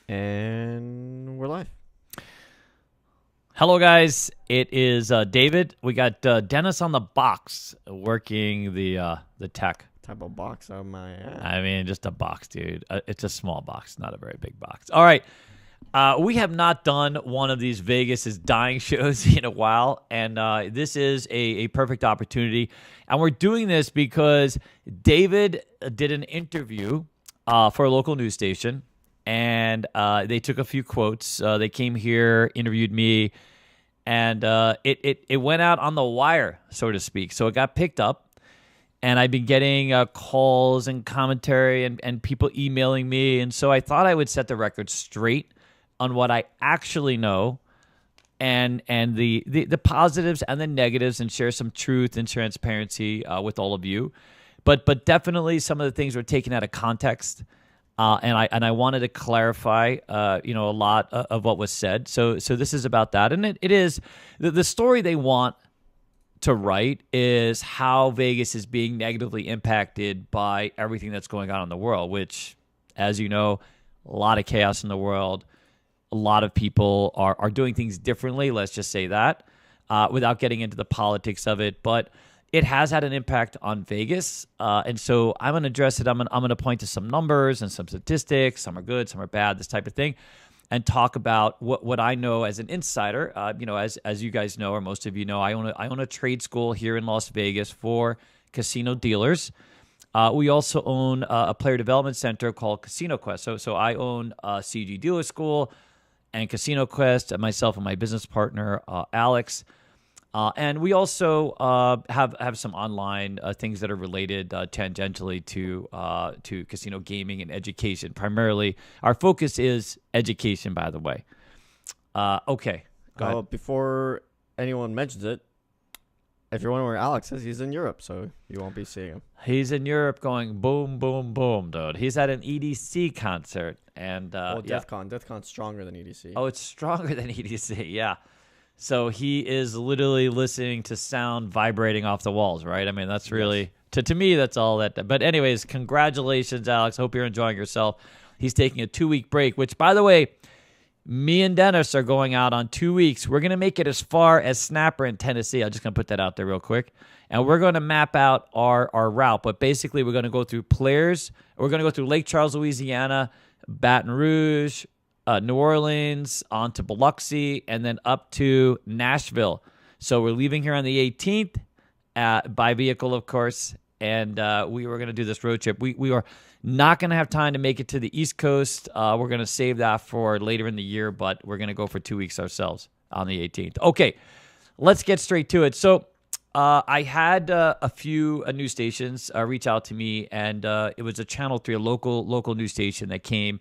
And we're live. Hello, guys. It is David. We got Dennis on the box working the tech. Type of box on my ass. I mean, just a box, dude. It's a small box, not a very big box. All right. We have not done one of these Vegas is dying shows in a while, and this is a perfect opportunity. And we're doing this because David did an interview for a local news station, and they took a few quotes. They came here, interviewed me, and it went out on the wire, so to speak. So it got picked up. And I've been getting calls and commentary and people emailing me. And so I thought I would set the record straight on what I actually know and the positives and the negatives and share some truth and transparency with all of you. But definitely some of the things were taken out of context. And I wanted to clarify, a lot of what was said. So this is about that. And it is the story they want to write is how Vegas is being negatively impacted by everything that's going on in the world, which, as you know, a lot of chaos in the world. A lot of people are doing things differently, let's just say that, without getting into the politics of it. But it has had an impact on Vegas. And so I'm going to address it. I'm going to point to some numbers and some statistics. Some are good, some are bad, this type of thing. And talk about what I know as an insider. As you guys know, or most of you know, I own a trade school here in Las Vegas for casino dealers. We also own a player development center called Casino Quest. So I own CEG Dealer School and Casino Quest, and myself and my business partner Alex. And we also have some online things that are related tangentially to casino gaming and education. Primarily, our focus is education, by the way. Okay, go ahead. Before anyone mentions it, if you're wondering where Alex is, he's in Europe, so you won't be seeing him. He's in Europe going boom, boom, boom, dude. He's at an EDC concert. And DEF CON's stronger than EDC. Oh, it's stronger than EDC, yeah. So he is literally listening to sound vibrating off the walls, right? I mean, that's really, to me, that's all that. But anyways, congratulations, Alex. Hope you're enjoying yourself. He's taking a 2-week break, which, by the way, me and Dennis are going out on 2 weeks. We're going to make it as far as Snapper in Tennessee. I'm just going to put that out there real quick. And we're going to map out our route. But basically, we're going to go through players. We're going to go through Lake Charles, Louisiana, Baton Rouge, New Orleans, on to Biloxi, and then up to Nashville. So we're leaving here on the 18th by vehicle, of course, and we were going to do this road trip. We are not going to have time to make it to the East Coast. We're going to save that for later in the year, but we're going to go for 2 weeks ourselves on the 18th. Okay, let's get straight to it. So I had a few news stations reach out to me, and it was a Channel 3, a local news station that came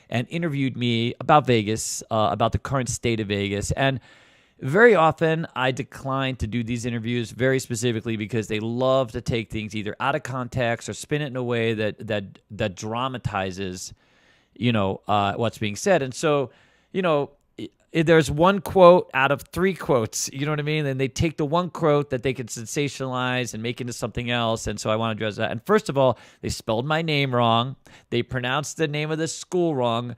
and interviewed me about Vegas, about the current state of Vegas. And very often I decline to do these interviews very specifically because they love to take things either out of context or spin it in a way that dramatizes, what's being said. And so, there's one quote out of 3 quotes, you know what I mean? And they take the one quote that they can sensationalize and make into something else. And so I want to address that. And first of all, they spelled my name wrong. They pronounced the name of the school wrong.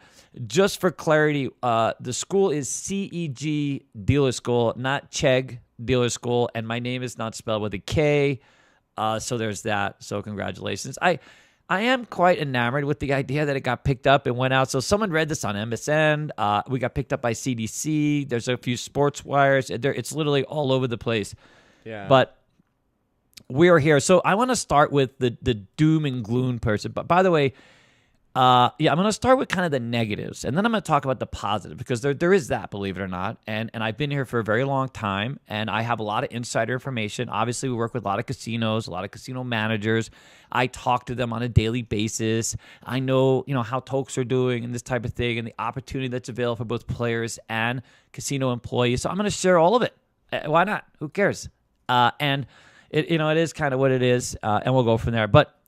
Just for clarity, the school is CEG Dealer School, not CEG Dealer School. And my name is not spelled with a K. So there's that. So congratulations. I am quite enamored with the idea that it got picked up and went out. So someone read this on MSN. We got picked up by CDC. There's a few sports wires. It's literally all over the place. Yeah. But we're here. So I want to start with the doom and gloom person. But by the way, I'm going to start with kind of the negatives, and then I'm going to talk about the positive, because there is that, believe it or not. And I've been here for a very long time, and I have a lot of insider information. Obviously, we work with a lot of casinos, a lot of casino managers. I talk to them on a daily basis. I know, how tokes are doing and this type of thing, and the opportunity that's available for both players and casino employees. So I'm going to share all of it. Why not? Who cares? And it is kind of what it is, and we'll go from there. But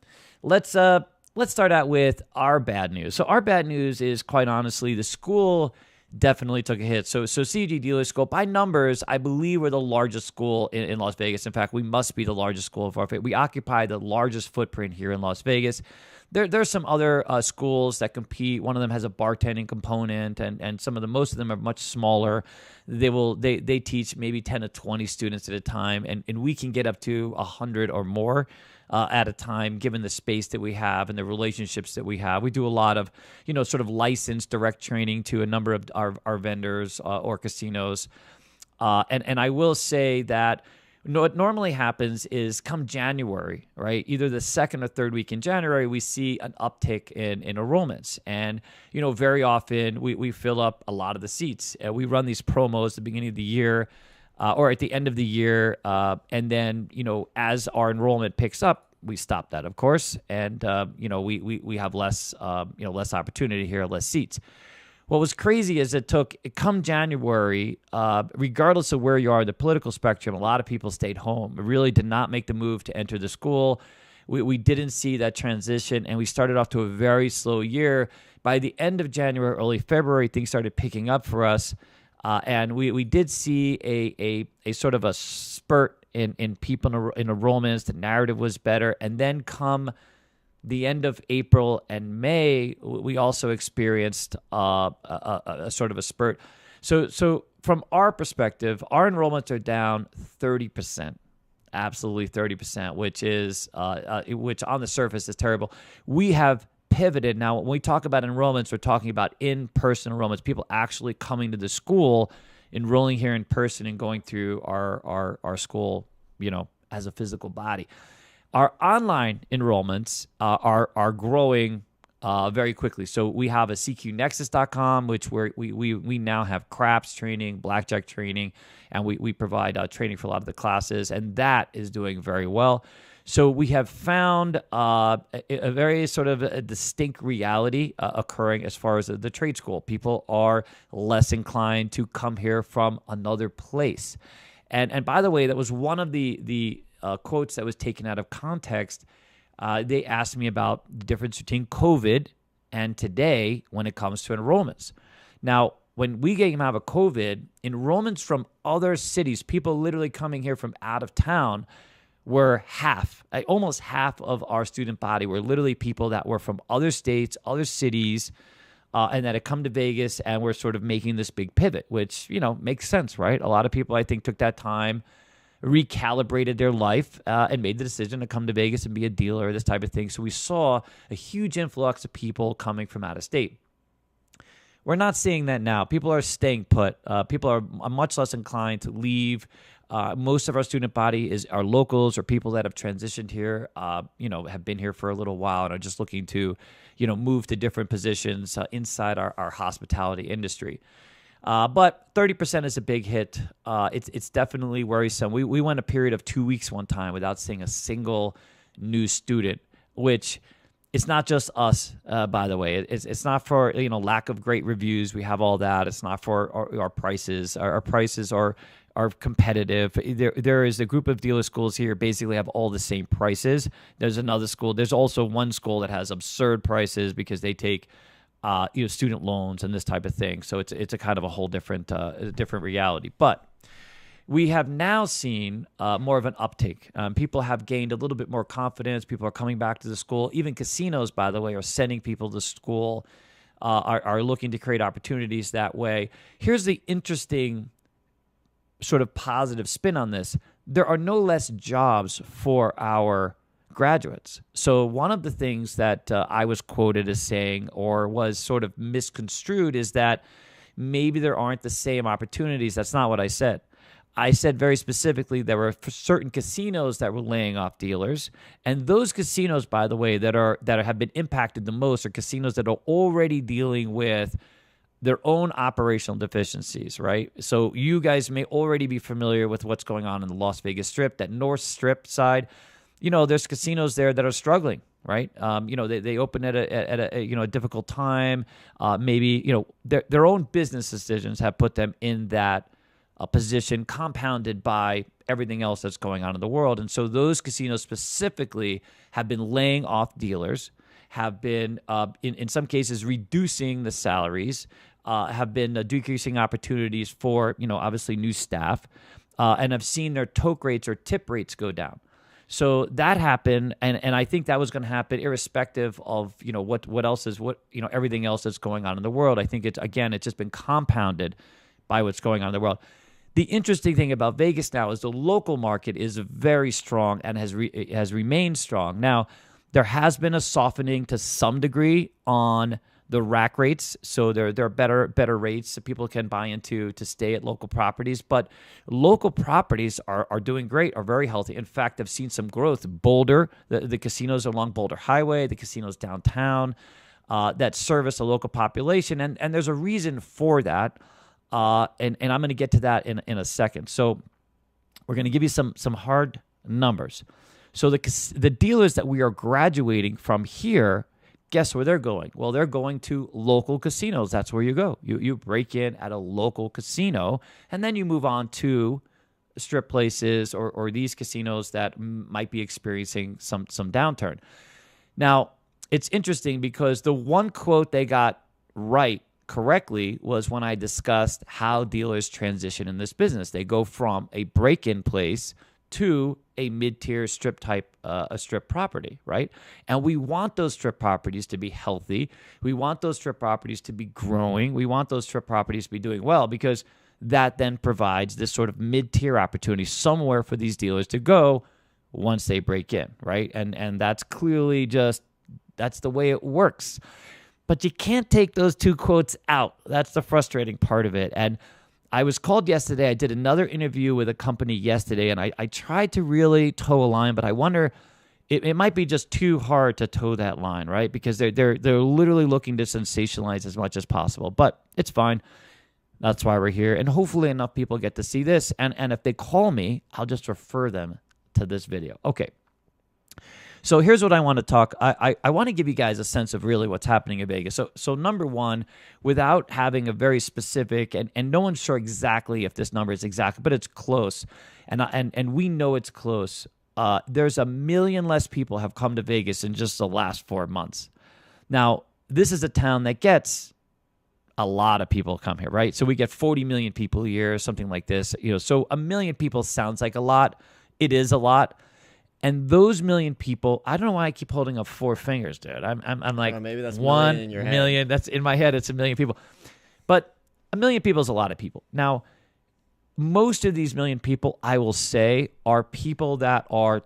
let's start out with our bad news. So our bad news is, quite honestly, the school definitely took a hit. So CEG Dealer School, by numbers, I believe we're the largest school in Las Vegas. In fact, we must be the largest school of our faith. We occupy the largest footprint here in Las Vegas. There's some other schools that compete. One of them has a bartending component, and most of them are much smaller. They teach maybe 10 to 20 students at a time, and we can get up to 100 or more at a time, given the space that we have and the relationships that we have. We do a lot of, sort of licensed direct training to a number of our vendors or casinos. And I will say that what normally happens is come January, right? Either the second or third week in January, we see an uptick in enrollments. And, very often we fill up a lot of the seats. We run these promos at the beginning of the year or at the end of the year. And then, as our enrollment picks up, we stop that, of course. And, we have less opportunity here, less seats. What was crazy is come January, regardless of where you are in the political spectrum, a lot of people stayed home. It really did not make the move to enter the school. We didn't see that transition, and we started off to a very slow year. By the end of January, early February, things started picking up for us, and we did see a sort of a spurt in people in enrollments. The narrative was better, and then come the end of April and May, we also experienced a sort of a spurt. So from our perspective, our enrollments are down 30%, absolutely 30%, which on the surface is terrible. We have pivoted. Now, when we talk about enrollments, we're talking about in-person enrollments, people actually coming to the school, enrolling here in person and going through our school, as a physical body. Our online enrollments are growing very quickly. So we have a cqnexus.com, which we now have craps training, blackjack training, and we provide training for a lot of the classes, and that is doing very well. So we have found a very sort of a distinct reality occurring as far as the trade school. People are less inclined to come here from another place. And by the way, that was one of the quotes that was taken out of context. They asked me about the difference between COVID and today when it comes to enrollments. Now, when we came out of COVID, enrollments from other cities, people literally coming here from out of town, were almost half of our student body were literally people that were from other states, other cities, and that had come to Vegas and were sort of making this big pivot, which, makes sense, right? A lot of people, I think, took that time, recalibrated their life, and made the decision to come to Vegas and be a dealer, this type of thing. So we saw a huge influx of people coming from out of state. We're not seeing that now. People are staying put. People are much less inclined to leave. Most of our student body are locals or people that have transitioned here, have been here for a little while and are just looking to, move to different positions inside our hospitality industry. But 30% is a big hit. It's definitely worrisome. We went a period of 2 weeks one time without seeing a single new student, which it's not just us, by the way. It's not for lack of great reviews. We have all that. It's not for our prices. Our prices are competitive. There is a group of dealer schools here basically have all the same prices. There's another school. There's also one school that has absurd prices because they take student loans and this type of thing. So it's a kind of a whole different reality. But we have now seen more of an uptake. People have gained a little bit more confidence. People are coming back to the school. Even casinos, by the way, are sending people to school, are looking to create opportunities that way. Here's the interesting sort of positive spin on this. There are no less jobs for our graduates. So one of the things that I was quoted as saying or was sort of misconstrued is that maybe there aren't the same opportunities. That's not what I said. I said very specifically there were certain casinos that were laying off dealers, and those casinos, by the way, that have been impacted the most are casinos that are already dealing with their own operational deficiencies, right? So you guys may already be familiar with what's going on in the Las Vegas Strip, that North Strip side. There's casinos there that are struggling, right? They open at a difficult time. Maybe their own business decisions have put them in that position, compounded by everything else that's going on in the world. And so those casinos specifically have been laying off dealers, have been in some cases reducing the salaries, have been decreasing opportunities for obviously new staff, and have seen their toke rates or tip rates go down. So that happened, and I think that was going to happen irrespective of what else is everything else that's going on in the world. I think it's just been compounded by what's going on in the world. The interesting thing about Vegas now is the local market is very strong and has remained strong. Now, there has been a softening to some degree on the rack rates, so there are better rates that people can buy into to stay at local properties. But local properties are doing great, are very healthy. In fact, I've seen some growth. Boulder, the casinos along Boulder Highway, the casinos downtown that service a local population, and there's a reason for that. And I'm going to get to that in a second. So we're going to give you some hard numbers. So the dealers that we are graduating from here, guess where they're going? Well, they're going to local casinos. That's where you go. You break in at a local casino, and then you move on to strip places or these casinos that might be experiencing some downturn. Now, it's interesting because the one quote they got right correctly was when I discussed how dealers transition in this business. They go from a break-in place to a mid-tier strip type, a strip property, right? And we want those strip properties to be healthy. We want those strip properties to be growing. We want those strip properties to be doing well because that then provides this sort of mid-tier opportunity somewhere for these dealers to go once they break in, right? And that's clearly that's the way it works. But you can't take those two quotes out. That's the frustrating part of it. And I was called yesterday. I did another interview with a company yesterday, and I tried to really toe a line, but I wonder, it might be just too hard to toe that line, right? Because they're literally looking to sensationalize as much as possible. But it's fine. That's why we're here. And hopefully enough people get to see this. And if they call me, I'll just refer them to this video. Okay. So here's what I want to talk. I want to give you guys a sense of really what's happening in Vegas. So number one, without having a very specific, and no one's sure exactly if this number is exact, but it's close, and we know it's close. There's 1 million less people have come to Vegas in just the last 4 months. Now, this is a town that gets a lot of people come here, right? So we get 40 million people a year, something like this. So 1 million people sounds like a lot. It is a lot. And those 1 million people, I don't know why I keep holding up 4 fingers, dude. I'm like, maybe that's 1 million in your million. That's in my head. It's 1 million people. But 1 million people is a lot of people. Now, most of these 1 million people, I will say, are people that are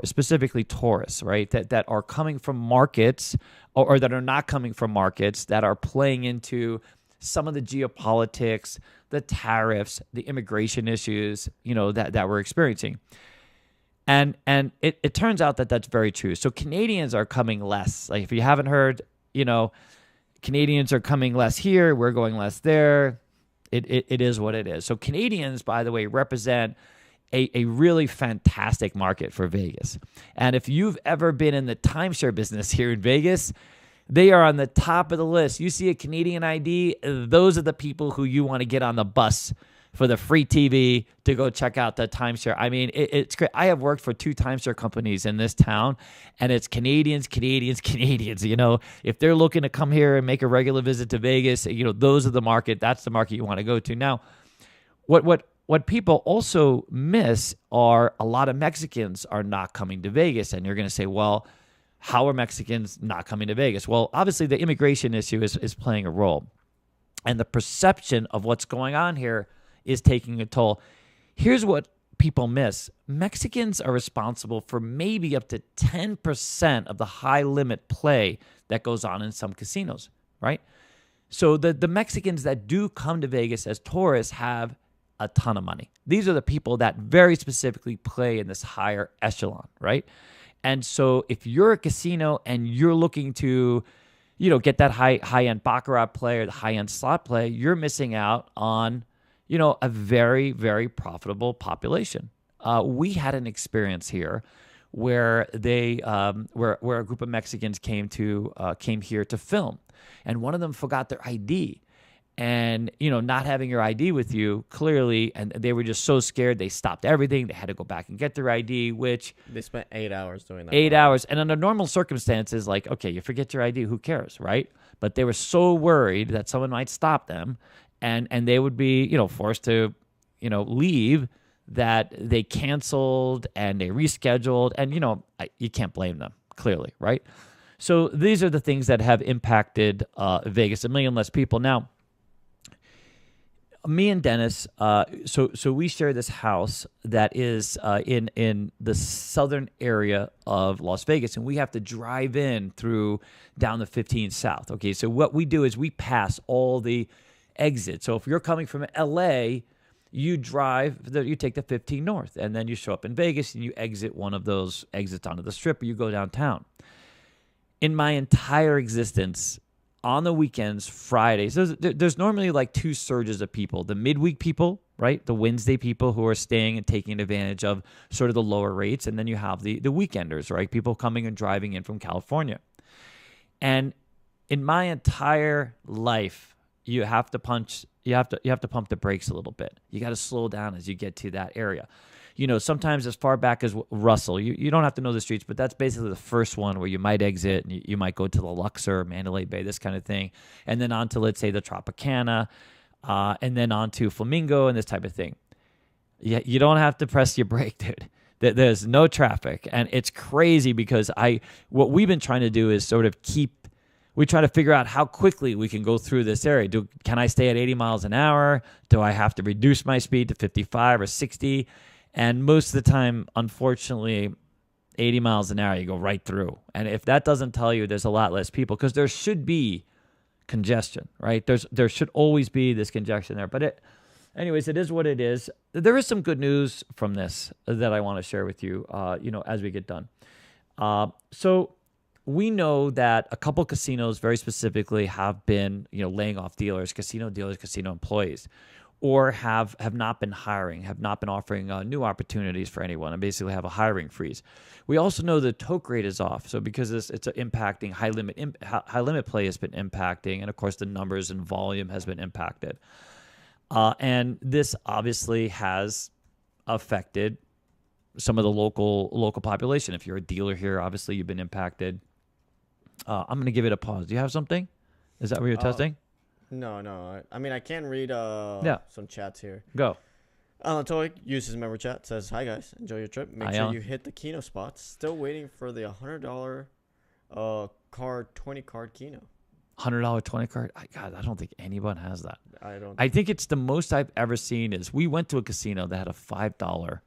specifically tourists, right? That are coming from markets or that are not coming from markets, that are playing into some of the geopolitics, the tariffs, the immigration issues, that we're experiencing. And it turns out that that's very true. So Canadians are coming less. Like if you haven't heard, Canadians are coming less here. We're going less there. It is what it is. So Canadians, by the way, represent a really fantastic market for Vegas. And if you've ever been in the timeshare business here in Vegas, they are on the top of the list. You see a Canadian ID, those are the people who you want to get on the bus for the free TV to go check out the timeshare. I mean, it's great. I have worked for 2 timeshare companies in this town, and it's Canadians. If they're looking to come here and make a regular visit to Vegas, those are the market. That's the market you want to go to. Now, what people also miss are a lot of Mexicans are not coming to Vegas, and you're going to say, well, how are Mexicans not coming to Vegas? Well, obviously the immigration issue is playing a role, and the perception of what's going on here is taking a toll. Here's what people miss. Mexicans are responsible for maybe up to 10% of the high limit play that goes on in some casinos, right? So the Mexicans that do come to Vegas as tourists have a ton of money. These are the people that very specifically play in this higher echelon, right? And so if you're a casino and you're looking to get that high-end Baccarat play or the high-end slot play, you're missing out on a very, very profitable population. We had an experience here where where a group of Mexicans came here to film, and one of them forgot their ID. And, not having your ID with you, clearly, and they were just so scared, they stopped everything. They had to go back and get their ID, which... They spent 8 hours doing that. 8 hours. And under normal circumstances, like, okay, you forget your ID, who cares, right? But they were so worried that someone might stop them, and they would be, forced to, leave, that they canceled and they rescheduled, and you can't blame them, clearly, right? So these are the things that have impacted Vegas, 1 million less people. Now, me and Dennis, so we share this house that is in the southern area of Las Vegas, and we have to drive in through down the 15 South. Okay, so what we do is we pass all the exits. So if you're coming from LA, you take the 15 North, and then you show up in Vegas and you exit one of those exits onto the Strip, or you go downtown. In my entire existence, on the weekends, Fridays, there's normally like two surges of people. The midweek people, right? The Wednesday people who are staying and taking advantage of sort of the lower rates. And then you have the weekenders, right? People coming and driving in from California. And in my entire life, you have to pump the brakes a little bit. You got to slow down as you get to that area. Sometimes as far back as Russell, you don't have to know the streets, but that's basically the first one where you might exit and you might go to the Luxor, Mandalay Bay, this kind of thing. And then on to, let's say, the Tropicana, and then on to Flamingo and this type of thing. You don't have to press your brake, dude. There's no traffic. And it's crazy because what we've been trying to do is sort of we try to figure out how quickly we can go through this area. Can I stay at 80 miles an hour? Do I have to reduce my speed to 55 or 60? And most of the time, unfortunately, 80 miles an hour, you go right through. And if that doesn't tell you there's a lot less people, because there should be congestion, right? There should always be this congestion there. But anyways, it is what it is. There is some good news from this that I want to share with you, as we get done. So we know that a couple casinos very specifically have been, laying off casino employees, or have not been hiring, have not been offering new opportunities for anyone, and basically have a hiring freeze. We also know the toke rate is off, so because it's impacting high limit play has been impacting, and of course the numbers and volume has been impacted. And this obviously has affected some of the local population. If you're a dealer here, obviously you've been impacted. I'm going to give it a pause. Do you have something? Is that what you're testing? No. I mean, I can read some chats here. Go. Alan Toy uses member chat, says, "Hi guys, enjoy your trip. Make sure you hit the Keno spots. Still waiting for the $100 card, 20 card Keno." $100 20 card? God, I don't think anyone has that. I think it's the most I've ever seen is we went to a casino that had a $5.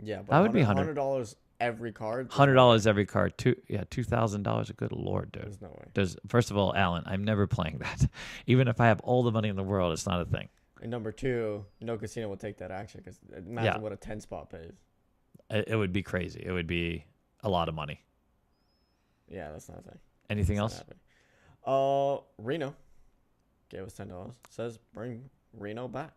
Yeah, but that would be $100 every card. $100 every card. $2,000. Good Lord, dude. There's no way. First of all, Alan, I'm never playing that. Even if I have all the money in the world, it's not a thing. And number two, no casino will take that action because imagine what a 10 spot pays. It would be crazy. It would be a lot of money. Yeah, that's not a thing. Anything else? Reno gave us $10. Says bring Reno back.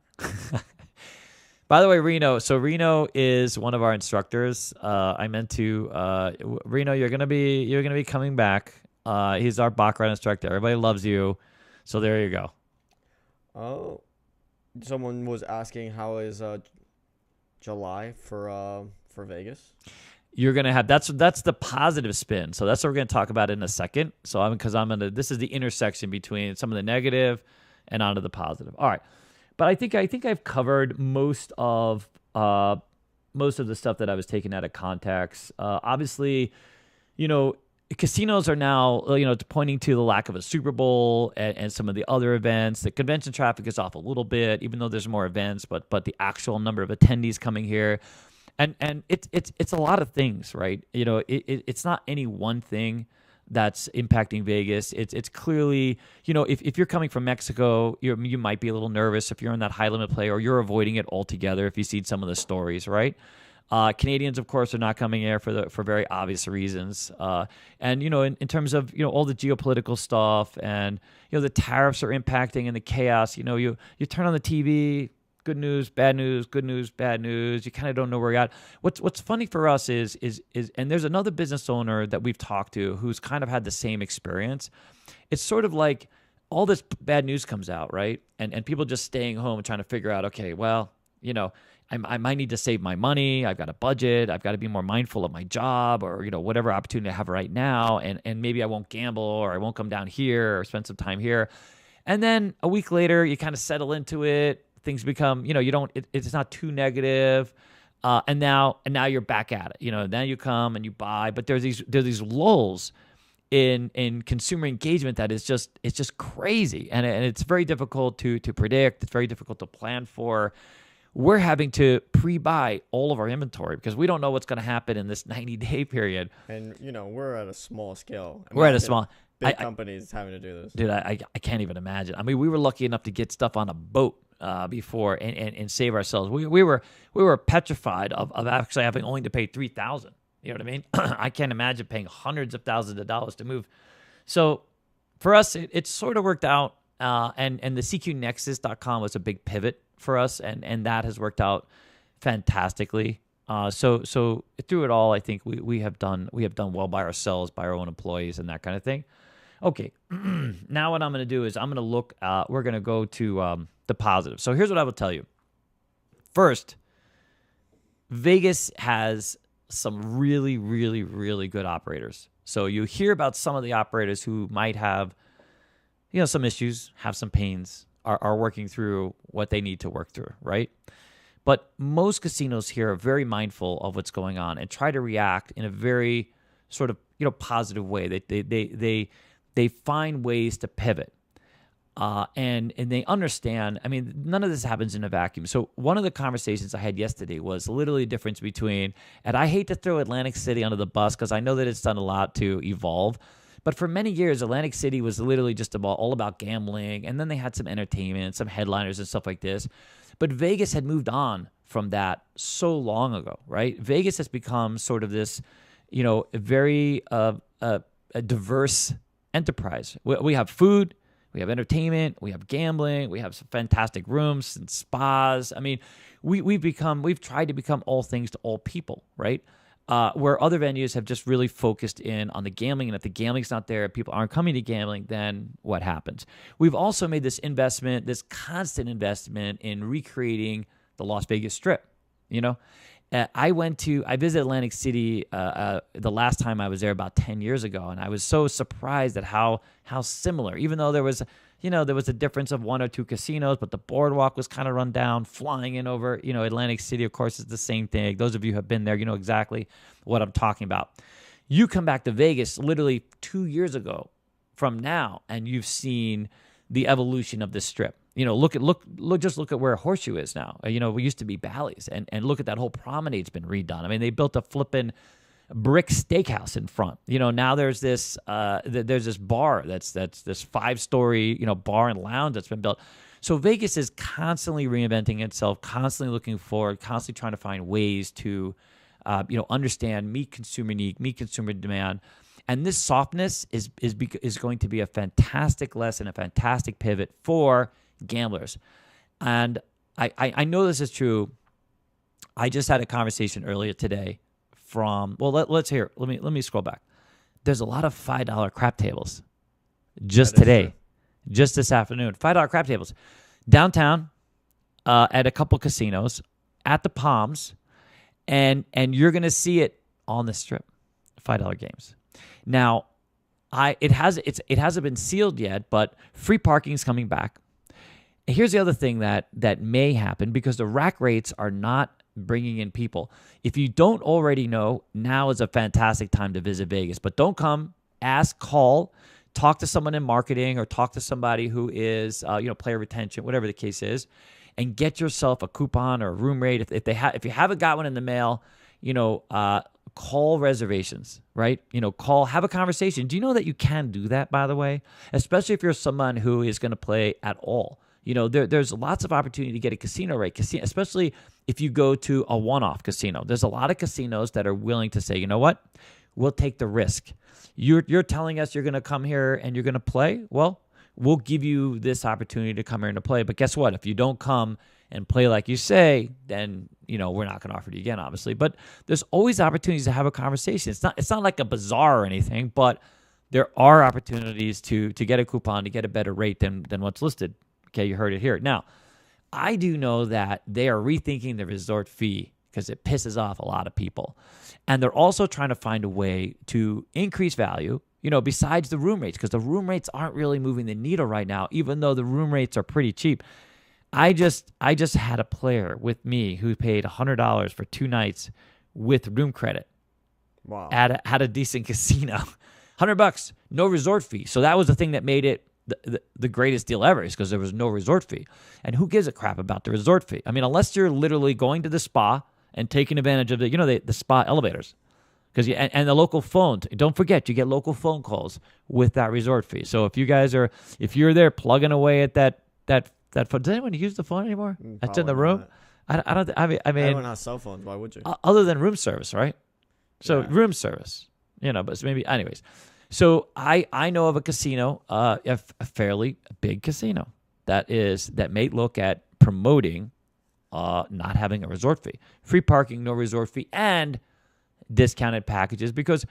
By the way, Reno. So Reno is one of our instructors. I meant to Reno. You're gonna be coming back. He's our Baccarat instructor. Everybody loves you. So there you go. Oh, someone was asking how is July for Vegas. You're gonna have that's the positive spin. So that's what we're gonna talk about in a second. So this is the intersection between some of the negative and onto the positive. All right. But I think I've covered most of the stuff that I was taking out of context. Obviously, casinos are now pointing to the lack of a Super Bowl and some of the other events. The convention traffic is off a little bit, even though there's more events. But the actual number of attendees coming here, and it's a lot of things, right? It's not any one thing that's impacting Vegas. It's clearly, if you're coming from Mexico, you might be a little nervous if you're in that high limit play, or you're avoiding it altogether if you see some of the stories, right? Canadians, of course, are not coming here for very obvious reasons. And in terms of all the geopolitical stuff, and the tariffs are impacting, and the chaos. You turn on the TV. Good news, bad news, good news, bad news. You kind of don't know where you're at. What's funny for us is and there's another business owner that we've talked to who's kind of had the same experience. It's sort of like all this bad news comes out, right? And people just staying home and trying to figure out, okay, well, I might need to save my money. I've got a budget. I've got to be more mindful of my job, or whatever opportunity I have right now. And maybe I won't gamble, or I won't come down here or spend some time here. And then a week later, you kind of settle into it. things become, you don't, it's not too negative. And now you're back at it. Now you come and you buy, but there's these lulls in consumer engagement that it's just crazy, and it's very difficult to predict. It's very difficult to plan for. We're having to pre-buy all of our inventory because we don't know what's going to happen in this 90-day period. And we're at a small scale. We're at a small. Big companies having to do this. Dude, I can't even imagine. I mean, we were lucky enough to get stuff on a boat before and save ourselves. We were petrified of actually having only to pay $3,000. You know what I mean? I can't imagine paying hundreds of thousands of dollars to move. So for us, it sort of worked out. And the CQNexus.com was a big pivot for us, and that has worked out fantastically. So through it all, I think we have done well by ourselves, by our own employees, and that kind of thing. Okay, now what I'm going to do is I'm going to look. We're going to go to the positive. So here's what I will tell you. First, Vegas has some really, really, really good operators. So you hear about some of the operators who might have, some issues, have some pains, are working through what they need to work through, right? But most casinos here are very mindful of what's going on and try to react in a very sort of, positive way. They find ways to pivot. And they understand, I mean, none of this happens in a vacuum. So one of the conversations I had yesterday was literally the difference between, and I hate to throw Atlantic City under the bus because I know that it's done a lot to evolve, but for many years, Atlantic City was literally just all about gambling, and then they had some entertainment, some headliners and stuff like this. But Vegas had moved on from that so long ago, right? Vegas has become sort of this, a very a diverse enterprise. We have food, we have entertainment, we have gambling, we have some fantastic rooms and spas. I mean, we've tried to become all things to all people, right? Where other venues have just really focused in on the gambling, and if the gambling's not there, people aren't coming to gambling, then what happens? We've also made this investment, this constant investment in recreating the Las Vegas Strip. I visited Atlantic City the last time I was there about 10 years ago, and I was so surprised at how similar, even though there was a difference of one or two casinos, but the boardwalk was kind of run down. Flying in over, Atlantic City, of course, is the same thing. Those of you who have been there, you know exactly what I'm talking about. You come back to Vegas literally 2 years ago from now, and you've seen the evolution of this strip. Look at where Horseshoe is now. We used to be Bally's, and look at that whole promenade's been redone. I mean, they built a flippin' brick steakhouse in front. Now there's this bar that's this 5-story bar and lounge that's been built. So Vegas is constantly reinventing itself, constantly looking forward, constantly trying to find ways to understand, meet consumer need, meet consumer demand. And this softness is going to be a fantastic lesson, a fantastic pivot for gamblers. And I know this is true. I just had a conversation earlier today let's hear. Let me scroll back. There's a lot of $5 crap tables just today, just this afternoon. $5 crap tables downtown at a couple casinos, at the Palms, and you're going to see it on the Strip. $5 games. Now, it hasn't been sealed yet, but free parking is coming back. And here's the other thing that may happen, because the rack rates are not bringing in people. If you don't already know, now is a fantastic time to visit Vegas. But don't come, ask, call, talk to someone in marketing, or talk to somebody who is player retention, whatever the case is, and get yourself a coupon or a room rate. If you haven't got one in the mail, call reservations, right? Call, have a conversation. Do you know that you can do that, by the way? Especially if you're someone who is going to play at all. There's lots of opportunity to get a casino rate, especially if you go to a one-off casino. There's a lot of casinos that are willing to say, you know what? We'll take the risk. You're telling us you're going to come here and you're going to play? Well, we'll give you this opportunity to come here and to play. But guess what? If you don't come and play like you say, then we're not going to offer it again, obviously. But there's always opportunities to have a conversation. It's not like a bazaar or anything, but there are opportunities to get a coupon, to get a better rate than what's listed. Okay, you heard it here. Now, I do know that they are rethinking the resort fee because it pisses off a lot of people. And they're also trying to find a way to increase value, besides the room rates, because the room rates aren't really moving the needle right now, even though the room rates are pretty cheap. I just had a player with me who paid $100 for 2 nights with room credit. Wow. At a decent casino. $100, no resort fee. So that was the thing that made it the greatest deal ever, is because there was no resort fee. And who gives a crap about the resort fee? I mean, unless you're literally going to the spa and taking advantage of the spa elevators. And the local phone. Don't forget, you get local phone calls with that resort fee. So if you're there plugging away at that phone, does anyone use the phone anymore? That's in the room. I mean, everyone has cell phones. Why would you? Other than room service, right? So room service, but maybe anyways. So I know of a casino, a fairly big casino that may look at promoting not having a resort fee, free parking, no resort fee, and discounted packages, because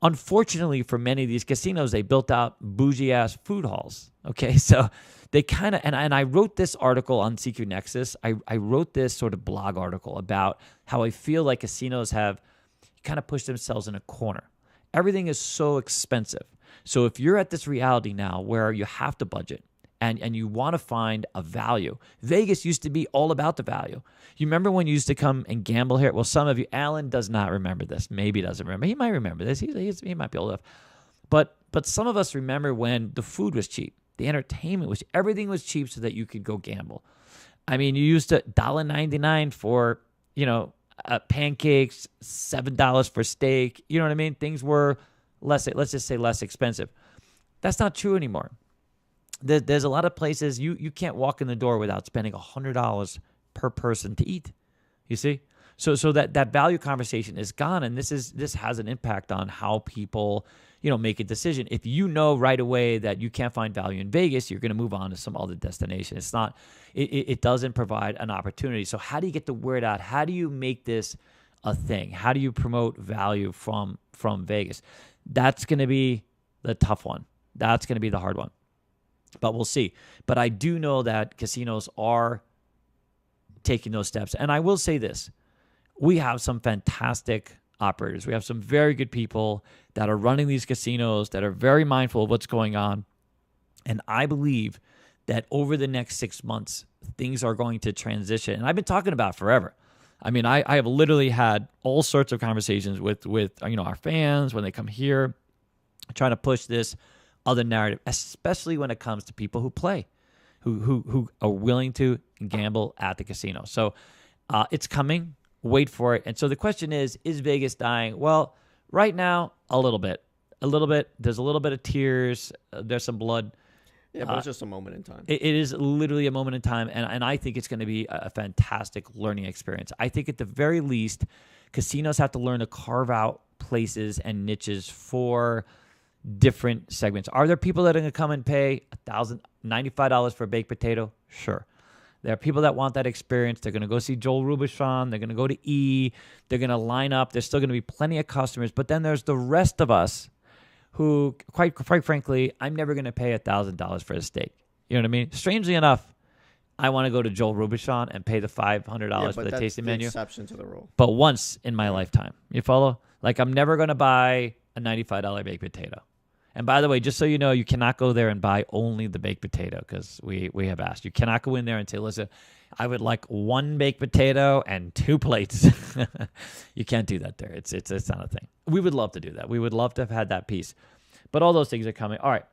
unfortunately for many of these casinos, they built out bougie ass food halls. Okay, so they kind of, and I wrote this article on CQ Nexus. I wrote this sort of blog article about how I feel like casinos have kind of pushed themselves in a corner. Everything is so expensive. So if you're at this reality now where you have to budget and you want to find a value, Vegas used to be all about the value. You remember when you used to come and gamble here? Well, some of you, Alan does not remember this. Maybe doesn't remember. He might remember this. He might be old enough. But some of us remember when the food was cheap, the entertainment was, everything was cheap so that you could go gamble. I mean, you used to $1.99 for, pancakes, $7 for steak. You know what I mean? Things were let's just say less expensive. That's not true anymore. There's a lot of places you can't walk in the door without spending $100 per person to eat. You see? So that value conversation is gone, and this has an impact on how people, make a decision. If you know right away that you can't find value in Vegas, you're going to move on to some other destination. It's not, it doesn't provide an opportunity. So how do you get the word out? How do you make this a thing? How do you promote value from Vegas? That's going to be the tough one. That's going to be the hard one. But we'll see. But I do know that casinos are taking those steps. And I will say this. We have some fantastic operators. We have some very good people that are running these casinos that are very mindful of what's going on. And I believe that over the next 6 months, things are going to transition. And I've been talking about it forever. I mean, I have literally had all sorts of conversations with our fans when they come here, trying to push this other narrative, especially when it comes to people who play, who are willing to gamble at the casino. So it's coming. Wait for it. And so the question is Vegas dying? Well, right now, a little bit. There's a little bit of tears. There's some blood. Yeah, but it's just a moment in time. It is literally a moment in time, and I think it's going to be a fantastic learning experience. I think at the very least, casinos have to learn to carve out places and niches for different segments. Are there people that are going to come and pay $1,095 for a baked potato? Sure. There are people that want that experience. They're going to go see Joel Robuchon. They're going to go to E. They're going to line up. There's still going to be plenty of customers. But then there's the rest of us who, quite frankly, I'm never going to pay $1,000 for a steak. You know what I mean? Strangely enough, I want to go to Joel Robuchon and pay the $500 for the tasting menu. Exception to the rule. But once in my lifetime. You follow? Like, I'm never going to buy a $95 baked potato. And by the way, just so you know, you cannot go there and buy only the baked potato, because we have asked. You cannot go in there and say, listen, I would like 1 baked potato and 2 plates. You can't do that there. It's not a thing. We would love to do that. We would love to have had that piece. But all those things are coming. All right.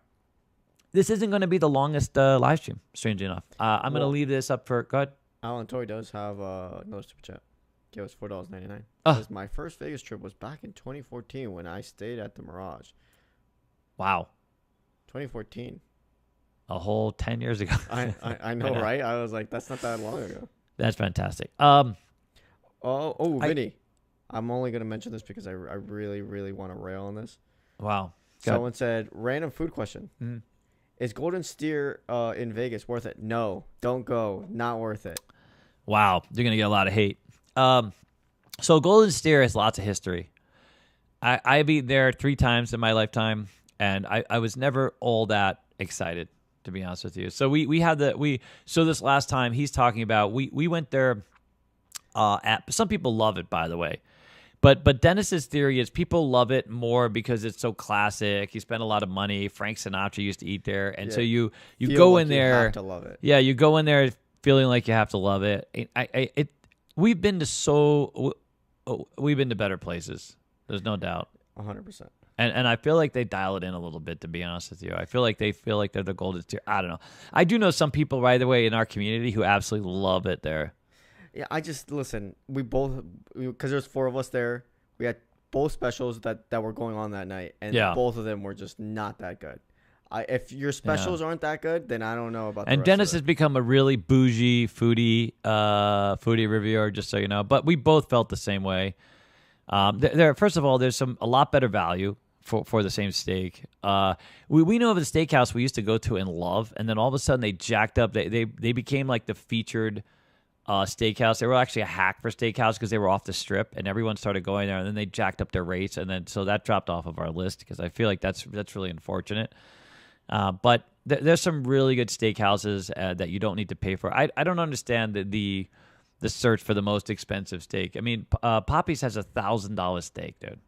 This isn't going to be the longest live stream, strangely enough. I'm going to leave this up for, go ahead. Alan Toy does have another super chat. Give us $4.99. My first Vegas trip was back in 2014 when I stayed at the Mirage. Wow. 2014. A whole 10 years ago. I know, right? I was like, that's not that long ago. That's fantastic. Vinny. I'm only going to mention this because I really, really want to rail on this. Wow. Someone said, random food question. Mm-hmm. Is Golden Steer in Vegas worth it? No. Don't go. Not worth it. Wow. You're going to get a lot of hate. So Golden Steer has lots of history. I've eaten there 3 times in my lifetime. And I was never all that excited, to be honest with you. So so this last time he's talking about, we went there some people love it, by the way. But Dennis's theory is people love it more because it's so classic. You spend a lot of money. Frank Sinatra used to eat there. And so you go in there. You have to love it. Yeah, you go in there feeling like you have to love it. We've been to better places. There's no doubt. 100%. And I feel like they dial it in a little bit, to be honest with you. I feel like they feel like they're the golden tier. I don't know. I do know some people, by the way, in our community who absolutely love it there. Yeah, listen, because there's 4 of us there. We had both specials that were going on that night, and both of them were just not that good. If your specials aren't that good, then I don't know about the rest Dennis of it. has become a really bougie foodie reviewer, just so you know. But we both felt the same way. First of all, there's a lot better value for the same steak. We know of a steakhouse we used to go to and love, and then all of a sudden they jacked up. They became like the featured steakhouse. They were actually a hack for steakhouse because they were off the strip, and everyone started going there. And then they jacked up their rates, and then so that dropped off of our list because I feel like that's really unfortunate. But there's some really good steakhouses that you don't need to pay for. I don't understand the search for the most expensive steak. I mean, Poppy's has $1,000 steak, dude.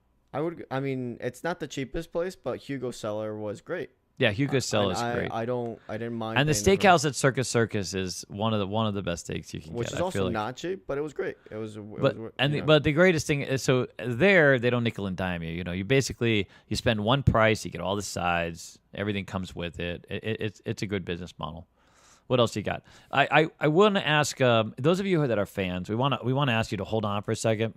I mean, it's not the cheapest place, but Hugo Cellar was great. Yeah, Hugo Cellar is great. I didn't mind. And the steakhouse at Circus is one of the best steaks you can get. Which is also not cheap, but it was great. But the greatest thing is, so there they don't nickel and dime you. You know, you spend one price, you get all the sides, everything comes with it. It's a good business model. What else you got? I want to ask those of you that are fans. We want to ask you to hold on for a second.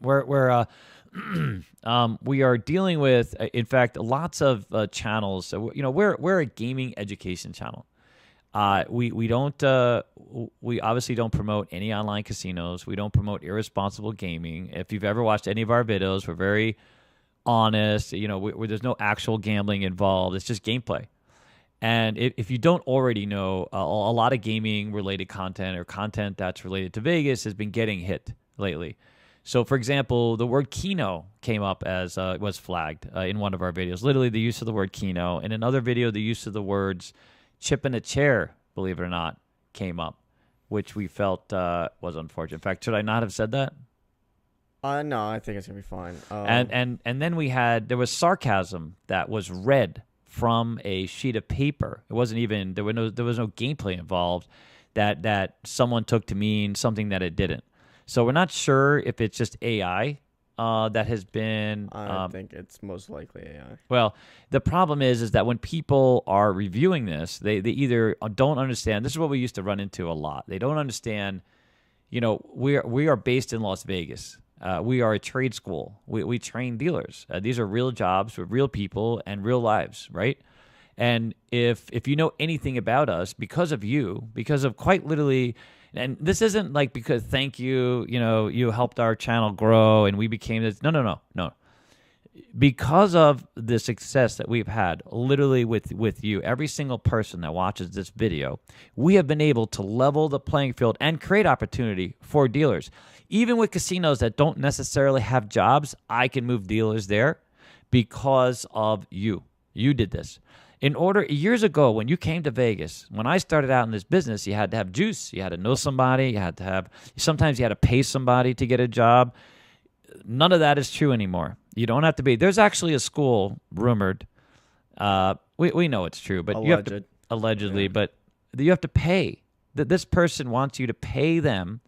We are dealing with, in fact, lots of channels. So, you know, we're a gaming education channel. We obviously don't promote any online casinos. We don't promote irresponsible gaming. If you've ever watched any of our videos, we're very honest. You know, there's no actual gambling involved. It's just gameplay. And if you don't already know, a lot of gaming-related content or content that's related to Vegas has been getting hit lately. So, for example, the word Keno came up as was flagged in one of our videos. Literally, the use of the word Keno. In another video, the use of the words chip in a chair, believe it or not, came up, which we felt was unfortunate. In fact, should I not have said that? No, I think it's going to be fine. And then there was sarcasm that was read from a sheet of paper. It wasn't even, there was no gameplay involved that someone took to mean something that it didn't. So we're not sure if it's just AI that has been. I think it's most likely AI. Well, the problem is that when people are reviewing this, they either don't understand. This is what we used to run into a lot. They don't understand. You know, we are based in Las Vegas. We are a trade school. We train dealers. These are real jobs with real people and real lives, right? And if you know anything about us, because of quite literally. And this isn't like because thank you, you know, you helped our channel grow and we became this. No. Because of the success that we've had, literally with you, every single person that watches this video, we have been able to level the playing field and create opportunity for dealers. Even with casinos that don't necessarily have jobs, I can move dealers there because of you. You did this. Years ago, when you came to Vegas, when I started out in this business, you had to have juice. You had to know somebody. Sometimes you had to pay somebody to get a job. None of that is true anymore. You don't have to be. There's actually a school rumored. We know it's true, but you have to, allegedly, yeah. But you have to pay. This person wants you to pay them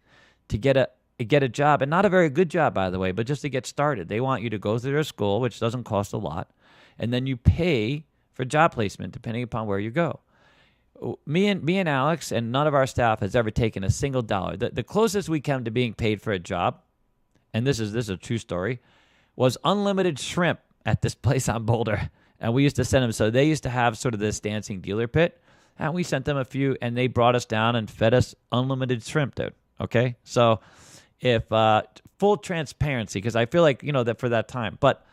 to get a job, and not a very good job, by the way, but just to get started. They want you to go through their school, which doesn't cost a lot, and then you pay for job placement, depending upon where you go. Me and Alex and none of our staff has ever taken a single dollar. The closest we come to being paid for a job, and this is a true story, was unlimited shrimp at this place on Boulder. And we used to send them. So they used to have sort of this dancing dealer pit, and we sent them a few, and they brought us down and fed us unlimited shrimp, dude. Okay? So if full transparency, because I feel like, you know, that for that time, but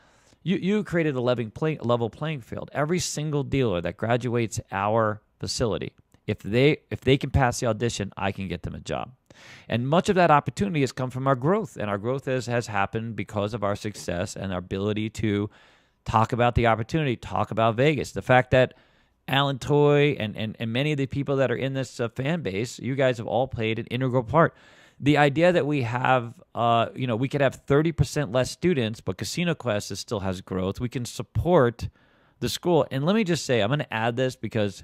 You created a level playing field. Every single dealer that graduates our facility, if they can pass the audition, I can get them a job. And much of that opportunity has come from our growth, and our growth has happened because of our success and our ability to talk about the opportunity, talk about Vegas. The fact that Alan Toy and many of the people that are in this fan base, you guys have all played an integral part. The idea that we have, we could have 30% less students, but Casino Quest still has growth. We can support the school. And let me just say, I'm going to add this because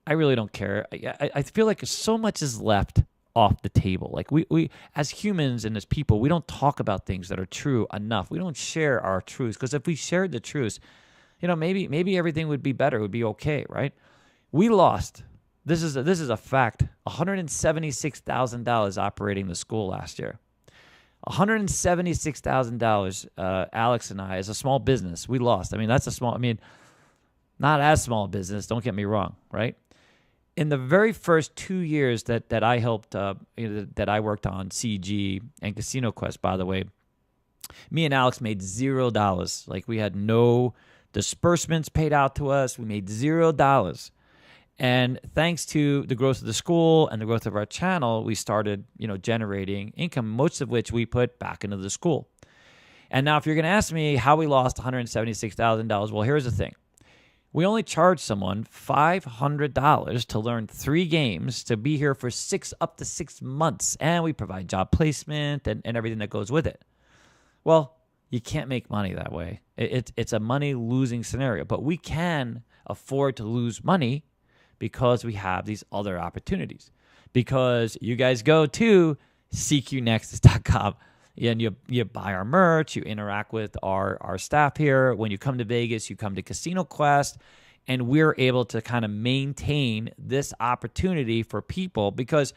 I really don't care. I feel like so much is left off the table. Like we as humans and as people, we don't talk about things that are true enough. We don't share our truths, because if we shared the truths, maybe everything would be better. It would be okay, right? We lost. This is a fact. $176,000 operating the school last year. $176,000. Alex and I, as a small business, we lost. I mean, that's not as small a business. Don't get me wrong, right? In the very first 2 years that I helped, that I worked on CEG and Casino Quest, by the way, me and Alex made $0. Like, we had no disbursements paid out to us. We made $0. And thanks to the growth of the school and the growth of our channel, we started, generating income, most of which we put back into the school. And now, if you're going to ask me how we lost $176,000, well, here's the thing. We only charge someone $500 to learn 3 games to be here for up to 6 months, and we provide job placement and everything that goes with it. Well, you can't make money that way. It's a money-losing scenario, but we can afford to lose money because we have these other opportunities. Because you guys go to cqnexus.com and you buy our merch, you interact with our staff here. When you come to Vegas, you come to Casino Quest, and we're able to kind of maintain this opportunity for people, because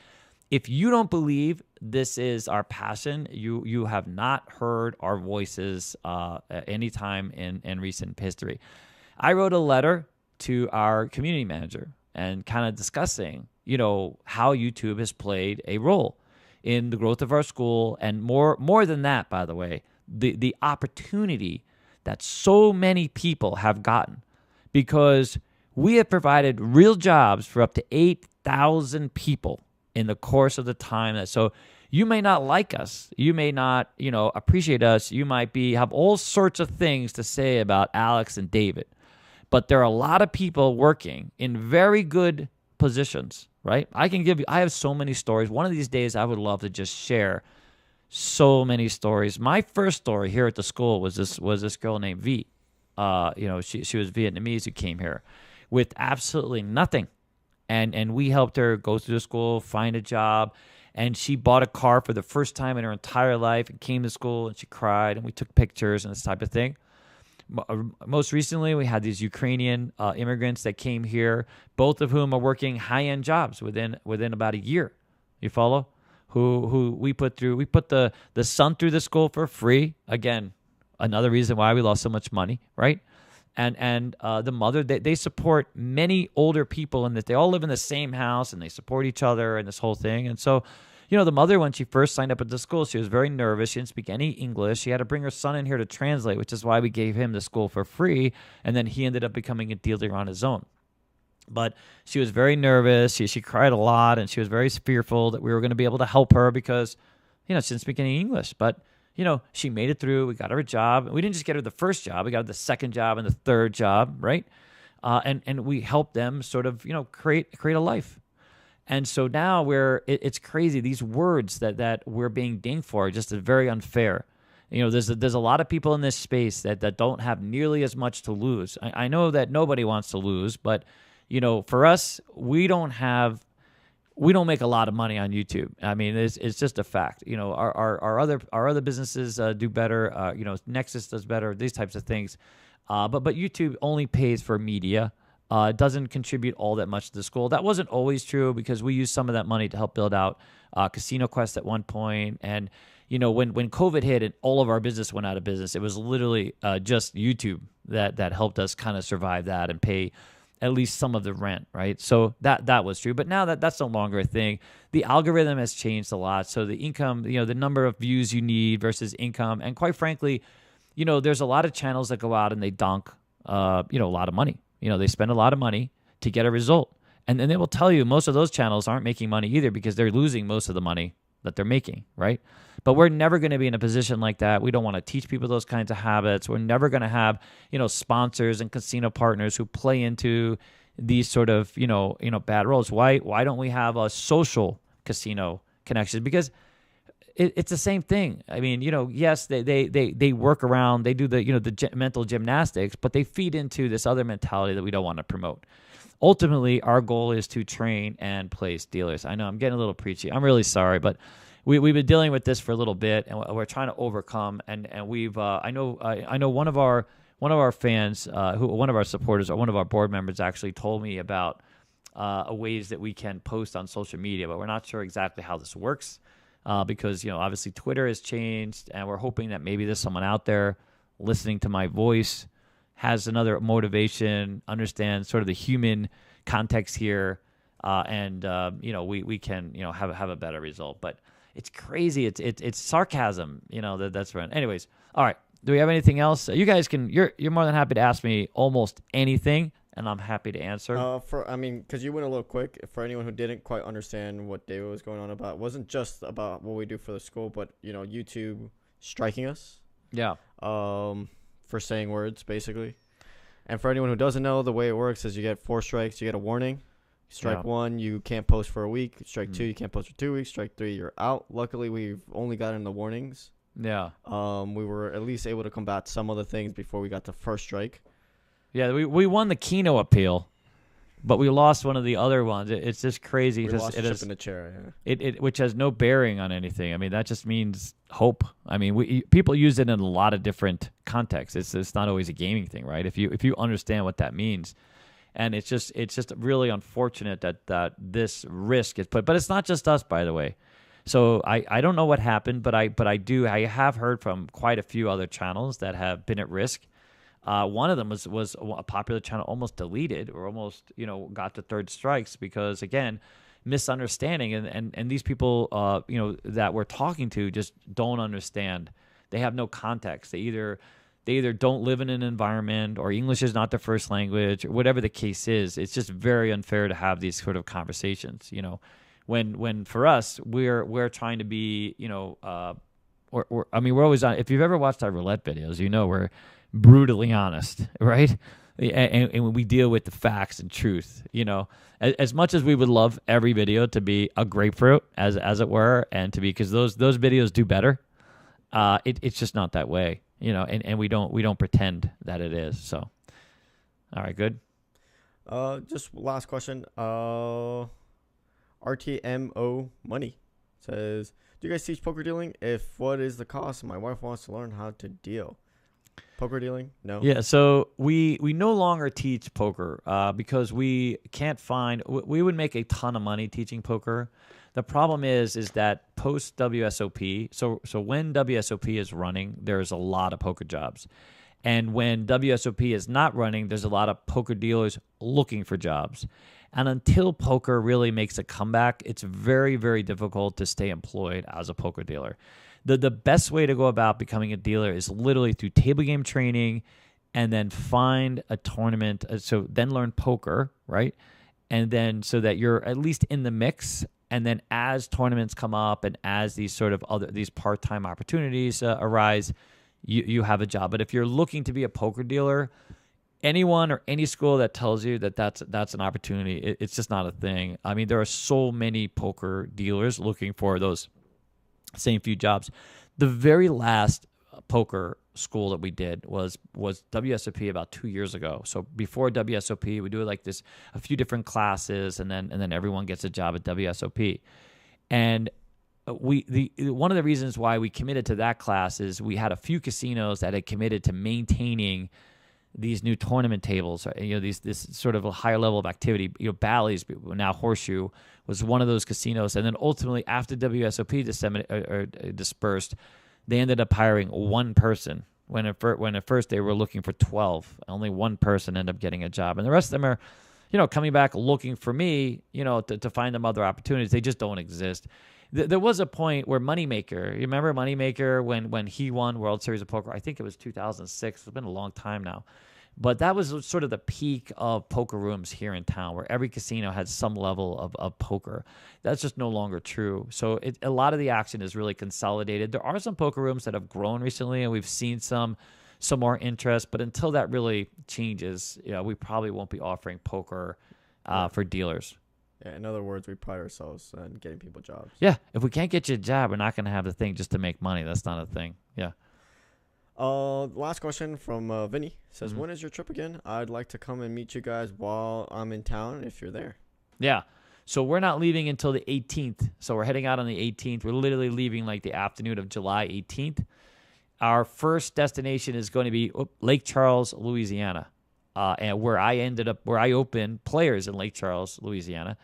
if you don't believe this is our passion, you have not heard our voices at any time in recent history. I wrote a letter to our community manager and kind of discussing, how YouTube has played a role in the growth of our school, and more than that, by the way, the opportunity that so many people have gotten, because we have provided real jobs for up to 8,000 people in the course of the time. So you may not like us, you may not, appreciate us, you might have all sorts of things to say about Alex and David, but there are a lot of people working in very good positions, right? I have so many stories. One of these days, I would love to just share so many stories. My first story here at the school was this girl named V. She was Vietnamese who came here with absolutely nothing. And we helped her go through the school, find a job, and she bought a car for the first time in her entire life and came to school, and she cried, and we took pictures and this type of thing. Most recently, we had these Ukrainian immigrants that came here, both of whom are working high-end jobs within about a year. You follow? Who we put the son through the school for free. Again, another reason why we lost so much money, right? And the mother, they support many older people, and that they all live in the same house, and they support each other and this whole thing. And so, the mother, when she first signed up at the school, she was very nervous. She didn't speak any English. She had to bring her son in here to translate, which is why we gave him the school for free. And then he ended up becoming a dealer on his own. But she was very nervous. She cried a lot, and she was very fearful that we were going to be able to help her because, she didn't speak any English. But, she made it through. We got her a job. We didn't just get her the first job. We got her the second job and the third job, right? And we helped them sort of, create a life. And so now it's crazy. These words that we're being dinged for are just very unfair. There's a lot of people in this space that don't have nearly as much to lose. I know that nobody wants to lose, but for us, we don't make a lot of money on YouTube. I mean, it's just a fact. Our other businesses do better. Nexus does better. These types of things. But YouTube only pays for media. Doesn't contribute all that much to the school. That wasn't always true, because we used some of that money to help build out Casino Quest at one point. And, when COVID hit and all of our business went out of business, it was literally just YouTube that helped us kind of survive that and pay at least some of the rent, right? So that was true. But now that's no longer a thing. The algorithm has changed a lot. So the income, the number of views you need versus income. And quite frankly, there's a lot of channels that go out and they dunk, a lot of money. They spend a lot of money to get a result. And then they will tell you most of those channels aren't making money either, because they're losing most of the money that they're making, right? But we're never going to be in a position like that. We don't want to teach people those kinds of habits. We're never going to have, sponsors and casino partners who play into these sort of, bad roles. Why don't we have a social casino connection? Because it's the same thing. I mean, yes, they work around, they do the mental gymnastics, but they feed into this other mentality that we don't want to promote. ultimately, our goal is to train and place dealers. I know I'm getting a little preachy. I'm really sorry, but we've been dealing with this for a little bit, and we're trying to overcome. And we've I know one of our fans, one of our supporters, or one of our board members, actually told me about ways that we can post on social media, but we're not sure exactly how this works because obviously Twitter has changed, and we're hoping that maybe there's someone out there listening to my voice, has another motivation, understands sort of the human context here, and we can have a better result. But it's crazy. It's sarcasm. That's right. Anyways, all right. Do we have anything else? You guys can. You're more than happy to ask me almost anything, and I'm happy to answer. Because you went a little quick. For anyone who didn't quite understand what David was going on about, it wasn't just about what we do for the school, but YouTube striking us. Yeah. For saying words, basically. And for anyone who doesn't know, the way it works is you get 4 strikes, you get a warning. Strike 1, you can't post for a week. Strike 2, you can't post for 2 weeks. Strike 3, you're out. Luckily, we've only gotten the warnings. Yeah. We were at least able to combat some of the things before we got to first strike. Yeah, we won the Keno appeal, but we lost one of the other ones. It's just crazy. We lost a chip in the chair. Yeah. It which has no bearing on anything. I mean, that just means hope. I mean, people use it in a lot of different contexts. It's not always a gaming thing, right? If you understand what that means, and it's just really unfortunate that this risk is put. But it's not just us, by the way. So I don't know what happened, but I have heard from quite a few other channels that have been at risk. One of them was a popular channel almost deleted or almost got to third strikes because, again, misunderstanding and these people that we're talking to just don't understand. They have no context. They either don't live in an environment or English is not their first language or whatever the case is. It's just very unfair to have these sort of conversations. When for us we're trying to be we're always on. If you've ever watched our roulette videos, we're brutally honest, right? And we deal with the facts and truth. As much as we would love every video to be a grapefruit, as it were, and to be, because those videos do better. It's just not that way, and we don't pretend that it is. So, all right, good. Just last question. RTMO Money says, do you guys teach poker dealing? If what is the cost? My wife wants to learn how to deal. Poker dealing? No. Yeah, so we no longer teach poker because we can't find. We would make a ton of money teaching poker. The problem is that post WSOP. So when WSOP is running, there's a lot of poker jobs, and when WSOP is not running, there's a lot of poker dealers looking for jobs. And until poker really makes a comeback, it's very, very difficult to stay employed as a poker dealer. The best way to go about becoming a dealer is literally through table game training and then find a tournament. So then learn poker, right? And then so that you're at least in the mix. And then as tournaments come up and as these sort of these part-time opportunities arise, you have a job. But if you're looking to be a poker dealer, anyone or any school that tells you that that's an opportunity, it's just not a thing. I mean, there are so many poker dealers looking for those same few jobs. The very last poker school that we did was WSOP about 2 years ago. So before WSOP, we do like this, a few different classes, and then everyone gets a job at WSOP. And one of the reasons why we committed to that class is we had a few casinos that had committed to maintaining these new tournament tables, this sort of a higher level of activity. Bally's, now Horseshoe, was one of those casinos. And then ultimately, after WSOP dispersed, they ended up hiring one person. When at first they were looking for 12, only one person ended up getting a job, and the rest of them are, coming back looking for me, to find them other opportunities. They just don't exist. There was a point where Moneymaker, you remember Moneymaker when he won World Series of Poker? I think it was 2006. It's been a long time now. But that was sort of the peak of poker rooms here in town, where every casino had some level of poker. That's just no longer true. So a lot of the action is really consolidated. There are some poker rooms that have grown recently, and we've seen some more interest. But until that really changes, we probably won't be offering poker for dealers. Yeah, in other words, we pride ourselves on getting people jobs. Yeah, if we can't get you a job, we're not going to have the thing just to make money. That's not a thing. Yeah. Last question from Vinny. Says, when is your trip again? I'd like to come and meet you guys while I'm in town if you're there. Yeah. So we're not leaving until the 18th. So we're heading out on the 18th. We're literally leaving like the afternoon of July 18th. Our first destination is going to be Lake Charles, Louisiana, and where I opened Players in Lake Charles, Louisiana.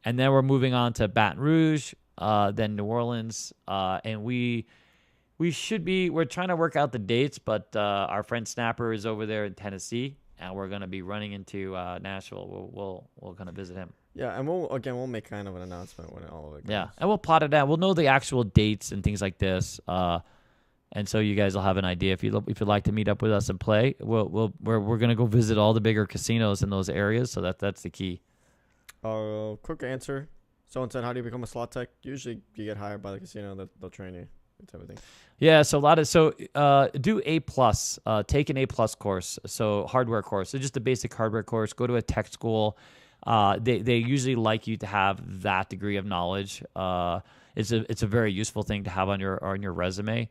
And then we're moving on to Baton Rouge, then New Orleans, and we're trying to work out the dates, but our friend Snapper is over there in Tennessee, and we're going to be running into Nashville. We'll kind of visit him. Yeah, and we'll make kind of an announcement when all of it goes. Yeah, and we'll plot it out. We'll know the actual dates and things like this, and so you guys will have an idea. If you'd like to meet up with us and play, we're going to go visit all the bigger casinos in those areas. So that's the key. Quick answer. Someone said, "How do you become a slot tech?" Usually, you get hired by the casino that they'll train you. Type of thing. Yeah, so do A+, take an A+ course, so hardware course. So just a basic hardware course. Go to a tech school. They usually like you to have that degree of knowledge. It's a very useful thing to have on your resume.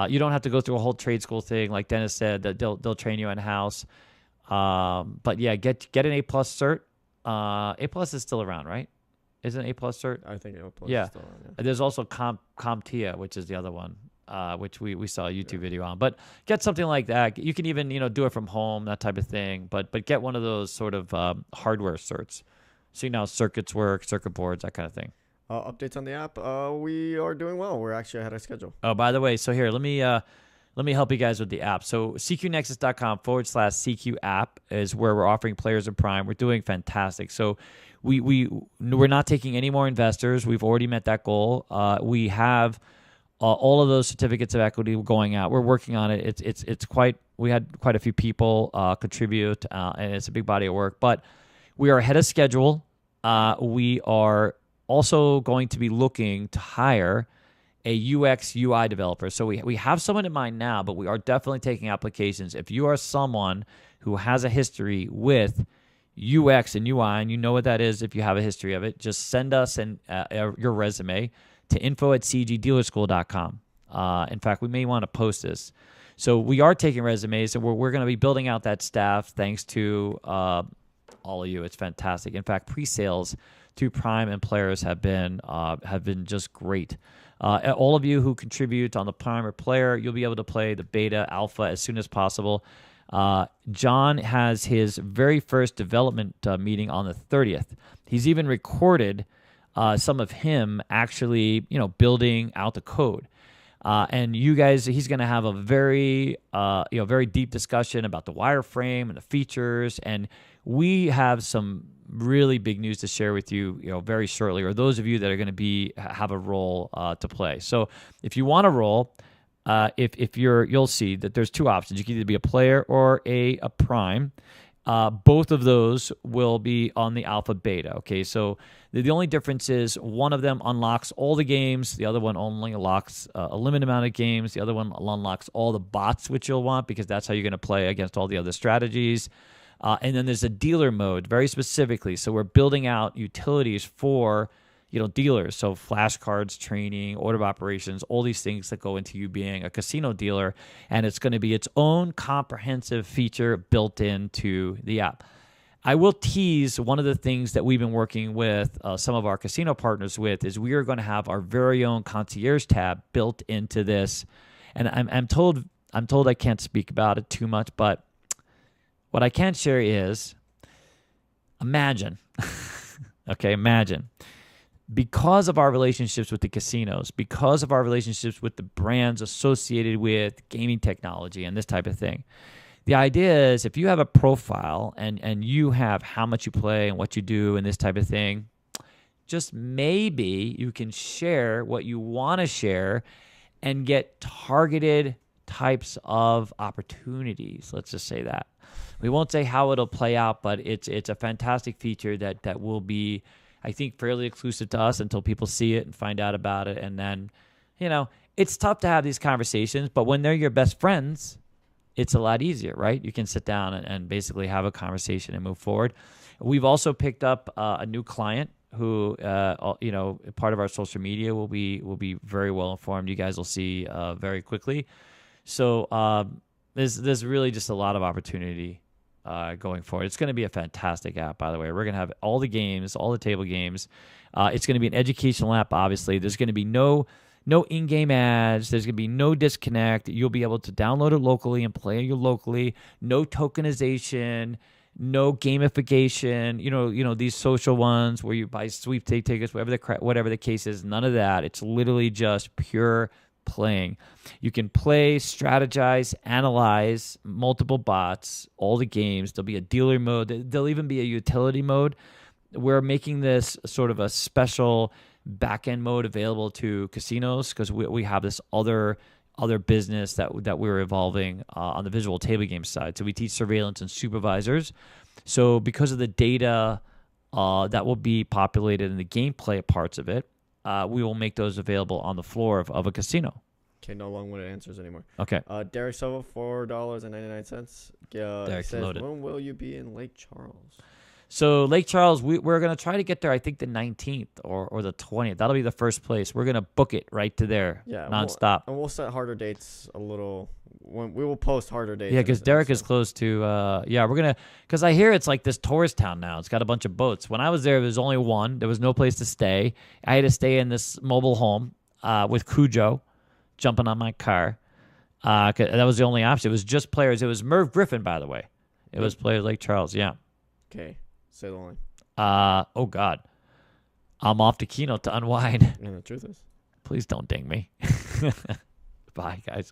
You don't have to go through a whole trade school thing, like Dennis said. That they'll train you in house. But yeah, get an A+ cert. A+ is still around, right? Isn't A+ cert? I think A+ is still around, yeah. There's also CompTIA, which is the other one, which we saw a YouTube video on. But get something like that. You can even do it from home, that type of thing. But get one of those sort of hardware certs. So you know how circuits work, circuit boards, that kind of thing. Updates on the app. We are doing well. We're actually ahead of schedule. Oh, by the way, so here, let me help you guys with the app. So cqnexus.com/CQ app is where we're offering players in Prime. We're doing fantastic. So we're not taking any more investors. We've already met that goal. We have all of those certificates of equity going out. We're working on it. We had quite a few people contribute, and it's a big body of work. But we are ahead of schedule. We are also going to be looking to hire a UX UI developer. So we have someone in mind now, but we are definitely taking applications. If you are someone who has a history with UX and UI, and you know what that is if you have a history of it, just send us your resume to info@cegdealerschool.com. In fact, we may want to post this. So we are taking resumes, and we're going to be building out that staff thanks to all of you. It's fantastic. In fact, pre-sales to Prime and players have been just great. All of you who contribute on the Prime or player, you'll be able to play the beta alpha as soon as possible. John has his very first development meeting on the 30th. He's even recorded some of him actually, building out the code. And you guys, he's going to have a very deep discussion about the wireframe and the features. And we have some really big news to share with you, very shortly, or those of you that are going to have a role to play. So if you want a role, you'll see that there's two options. You can either be a player or a Prime. Both of those will be on the alpha beta. Okay, so the only difference is one of them unlocks all the games. The other one only unlocks a limited amount of games. The other one unlocks all the bots, which you'll want, because that's how you're going to play against all the other strategies. And then there's a dealer mode, very specifically. So we're building out utilities for dealers. So flashcards, training, order of operations, all these things that go into you being a casino dealer. And it's going to be its own comprehensive feature built into the app. I will tease one of the things that we've been working with some of our casino partners with is we are going to have our very own concierge tab built into this. And I'm told I can't speak about it too much, but what I can share is imagine, because of our relationships with the casinos, because of our relationships with the brands associated with gaming technology and this type of thing, the idea is if you have a profile and you have how much you play and what you do and this type of thing, just maybe you can share what you want to share and get targeted types of opportunities. Let's just say that. We won't say how it'll play out, but it's a fantastic feature that will be, I think, fairly exclusive to us until people see it and find out about it. And then, it's tough to have these conversations, but when they're your best friends, it's a lot easier, right? You can sit down and basically have a conversation and move forward. We've also picked up a new client who, part of our social media will be very well informed. You guys will see very quickly. So there's really just a lot of opportunity going forward. It's going to be a fantastic app, by the way. We're going to have all the games, all the table games. It's going to be an educational app, obviously. There's going to be no in-game ads. There's going to be no disconnect. You'll be able to download it locally and play it locally. No tokenization, no gamification. You know these social ones where you buy sweepstake tickets, whatever the case is. None of that. It's literally just pure playing. You can play, strategize, analyze multiple bots, all the games. There'll be a dealer mode. There'll even be a utility mode. We're making this sort of a special back-end mode available to casinos because we have this other business that we're evolving on the visual table game side. So we teach surveillance and supervisors. So because of the data that will be populated in the gameplay parts of it, we will make those available on the floor of a casino. Okay, no long-winded answers anymore. Okay. Derek Silva, $4.99. Derek says, loaded. when will you be in Lake Charles? So Lake Charles, we're going to try to get there, I think, the 19th or the 20th. That'll be the first place. We're going to book it right to there, nonstop. And we'll set harder dates a little. We will post harder dates. Yeah, because Derek is close to, we're going to, because I hear it's like this tourist town now. It's got a bunch of boats. When I was there was only one. There was no place to stay. I had to stay in this mobile home with Cujo jumping on my car. That was the only option. It was just players. It was Merv Griffin, by the way. It was players Lake Charles, yeah. Okay. Say the line. Oh, God. I'm off to Keno to unwind. And the truth is. Please don't ding me. Bye, guys.